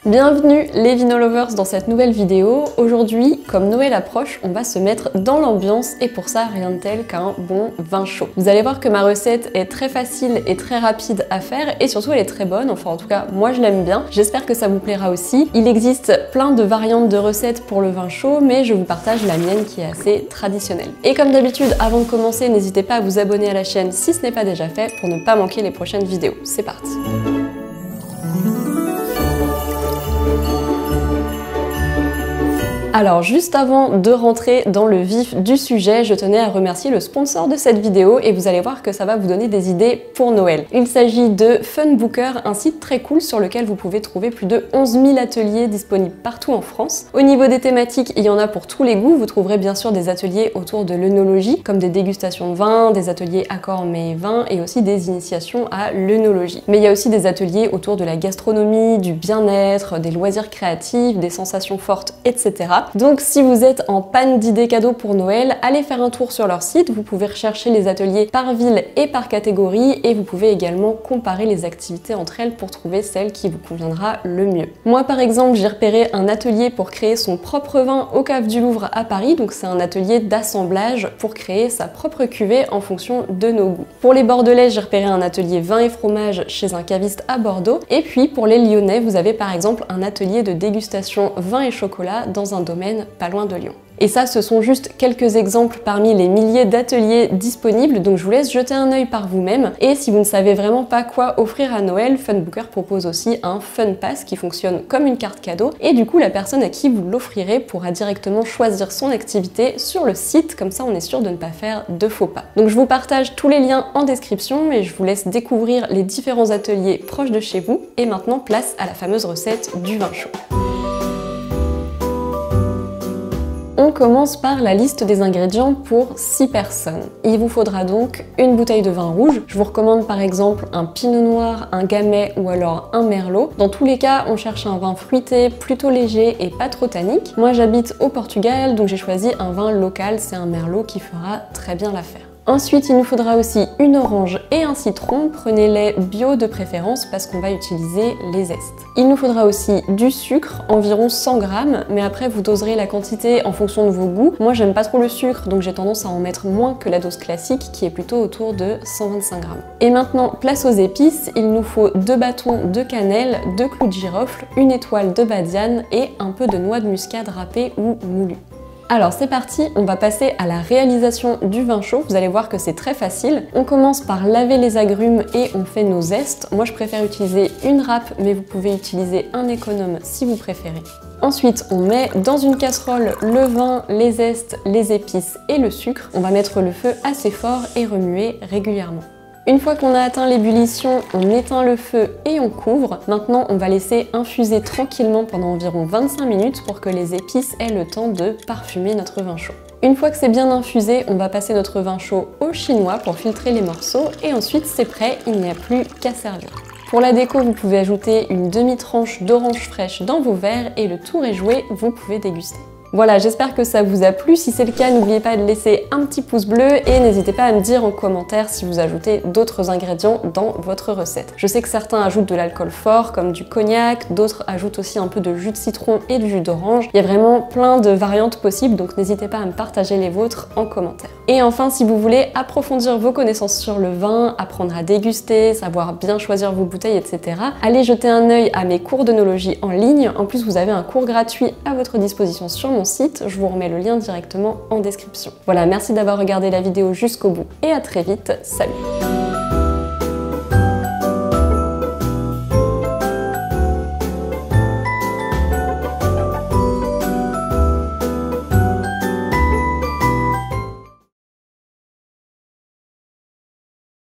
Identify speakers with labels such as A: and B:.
A: Bienvenue les Vino-Lovers dans cette nouvelle vidéo. Aujourd'hui, comme Noël approche, on va se mettre dans l'ambiance et pour ça, rien de tel qu'un bon vin chaud. Vous allez voir que ma recette est très facile et très rapide à faire et surtout elle est très bonne, enfin en tout cas moi je l'aime bien. J'espère que ça vous plaira aussi. Il existe plein de variantes de recettes pour le vin chaud, mais je vous partage la mienne qui est assez traditionnelle. Et comme d'habitude, avant de commencer, n'hésitez pas à vous abonner à la chaîne si ce n'est pas déjà fait pour ne pas manquer les prochaines vidéos. C'est parti! Alors juste avant de rentrer dans le vif du sujet, je tenais à remercier le sponsor de cette vidéo et vous allez voir que ça va vous donner des idées pour Noël. Il s'agit de Funbooker, un site très cool sur lequel vous pouvez trouver plus de 11 000 ateliers disponibles partout en France. Au niveau des thématiques, il y en a pour tous les goûts. Vous trouverez bien sûr des ateliers autour de l'œnologie, comme des dégustations de vin, des ateliers accords mets et vins et aussi des initiations à l'œnologie. Mais il y a aussi des ateliers autour de la gastronomie, du bien-être, des loisirs créatifs, des sensations fortes, etc. Donc si vous êtes en panne d'idées cadeaux pour Noël, allez faire un tour sur leur site, vous pouvez rechercher les ateliers par ville et par catégorie et vous pouvez également comparer les activités entre elles pour trouver celle qui vous conviendra le mieux. Moi par exemple, j'ai repéré un atelier pour créer son propre vin au Cave du Louvre à Paris, donc c'est un atelier d'assemblage pour créer sa propre cuvée en fonction de nos goûts. Pour les Bordelais, j'ai repéré un atelier vin et fromage chez un caviste à Bordeaux et puis pour les Lyonnais, vous avez par exemple un atelier de dégustation vin et chocolat dans un domaine pas loin de Lyon. Et ça, ce sont juste quelques exemples parmi les milliers d'ateliers disponibles, donc je vous laisse jeter un œil par vous-même. Et si vous ne savez vraiment pas quoi offrir à Noël, Funbooker propose aussi un Fun Pass qui fonctionne comme une carte cadeau. Et du coup, la personne à qui vous l'offrirez pourra directement choisir son activité sur le site, comme ça on est sûr de ne pas faire de faux pas. Donc je vous partage tous les liens en description et je vous laisse découvrir les différents ateliers proches de chez vous. Et maintenant, place à la fameuse recette du vin chaud. On commence par la liste des ingrédients pour 6 personnes. Il vous faudra donc une bouteille de vin rouge. Je vous recommande par exemple un pinot noir, un gamay ou alors un merlot. Dans tous les cas, on cherche un vin fruité, plutôt léger et pas trop tannique. Moi j'habite au Portugal, donc j'ai choisi un vin local, c'est un merlot qui fera très bien l'affaire. Ensuite, il nous faudra aussi une orange et un citron. Prenez-les bio de préférence parce qu'on va utiliser les zestes. Il nous faudra aussi du sucre, environ 100 g, mais après vous doserez la quantité en fonction de vos goûts. Moi, j'aime pas trop le sucre, donc j'ai tendance à en mettre moins que la dose classique qui est plutôt autour de 125 g. Et maintenant, place aux épices. Il nous faut 2 bâtons de cannelle, 2 clous de girofle, une étoile de badiane et un peu de noix de muscade râpée ou moulue. Alors c'est parti, on va passer à la réalisation du vin chaud. Vous allez voir que c'est très facile. On commence par laver les agrumes et on fait nos zestes. Moi je préfère utiliser une râpe, mais vous pouvez utiliser un économe si vous préférez. Ensuite, on met dans une casserole le vin, les zestes, les épices et le sucre. On va mettre le feu assez fort et remuer régulièrement. Une fois qu'on a atteint l'ébullition, on éteint le feu et on couvre. Maintenant, on va laisser infuser tranquillement pendant environ 25 minutes pour que les épices aient le temps de parfumer notre vin chaud. Une fois que c'est bien infusé, on va passer notre vin chaud au chinois pour filtrer les morceaux et ensuite c'est prêt, il n'y a plus qu'à servir. Pour la déco, vous pouvez ajouter une demi-tranche d'orange fraîche dans vos verres et le tour est joué, vous pouvez déguster. Voilà, j'espère que ça vous a plu. Si c'est le cas, n'oubliez pas de laisser un petit pouce bleu et n'hésitez pas à me dire en commentaire si vous ajoutez d'autres ingrédients dans votre recette. Je sais que certains ajoutent de l'alcool fort comme du cognac, d'autres ajoutent aussi un peu de jus de citron et du jus d'orange. Il y a vraiment plein de variantes possibles, donc n'hésitez pas à me partager les vôtres en commentaire. Et enfin, si vous voulez approfondir vos connaissances sur le vin, apprendre à déguster, savoir bien choisir vos bouteilles, etc., allez jeter un œil à mes cours d'œnologie en ligne. En plus, vous avez un cours gratuit à votre disposition sur mon site, je vous remets le lien directement en description. Voilà, merci d'avoir regardé la vidéo jusqu'au bout et à très vite, salut!